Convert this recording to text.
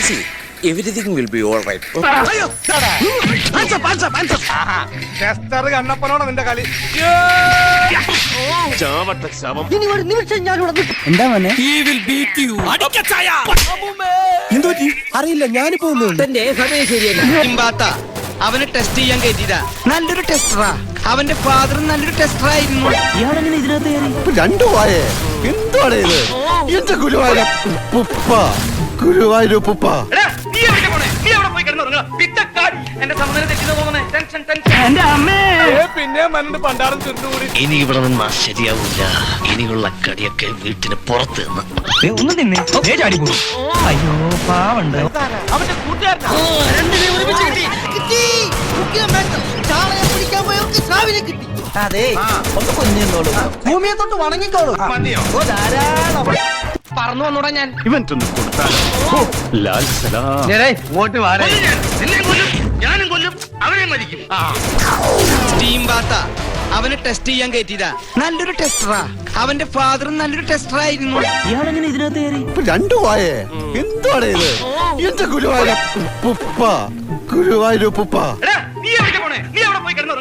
See, everything will be all right. Tester കണ്ണപ്പനോടാ നിന്റെ കളി. ഇനി ഒരു നിമിഷം ഞാനിവിടെ എന്താ മോനെ അറിയില്ല, ഞാനിപ്പോ തന്റെ സമയം ശരിയല്ല. അവനെ ടെസ്റ്റ് ചെയ്യാൻ കയറ്റിയതാ. നല്ലൊരു ടെസ്റ്ററാ. അവന്റെ ഫാദർ നല്ലൊരു ടെസ്റ്ററായിരുന്നു. ഇയാളെങ്ങനെ ഇതിനകത്ത് കയറി? രണ്ടു പോയേ. എന്താണ് ഇത്? എന്റെ ഗുരുവായൂരപ്പ, ഗുരുവായൂരപ്പ. എന്റെ അമ്മേ, പിന്നെ മനുണ്ട് പണ്ടാറും ചുരുണ്ടുകൂടി. ഇനി ഇവിടെ നിന്നാ ശരിയാവില്ല. ഇനിയുള്ള കടിയൊക്കെ വീട്ടിന് പുറത്ത് നിന്ന്. ഒന്ന് നിന്നെ ചാടിപ്പോ. അയ്യോ പാവണ്ട്. അവന്റെ കൂട്ടുകാരനാ. അതെ, ഒന്ന് കുഞ്ഞിന്നോളൂ, ഭൂമിയെ തൊട്ട് വണങ്ങിക്കോളൂ. മതിയോ? ഓ ധാരാളം. പറന്നു വന്നോടാ ഞാൻ. ഇങ്ങോട്ട് വാടേ. ഞാനും കൊല്ലും, അവനെ മരിക്കും. സ്റ്റീം ബാത്ത അവനെ ടെസ്റ്റ് ചെയ്യാൻ കയറ്റിയതാ. നല്ലൊരു ടെസ്റ്ററാ. അവന്റെ ഫാദർ നല്ലൊരു ടെസ്റ്ററായിരുന്നു. ഇയാളെങ്ങനെ ഇതിനകത്ത് കയറി? രണ്ടു പോയേ. എന്താണ് ഇത്? എന്റെ ഗുരുവായൂരപ്പ, ഗുരുവായൂരപ്പ. നീ എവിടെ പോണേ? നീ എവിടെ പോയി കിടന്നു?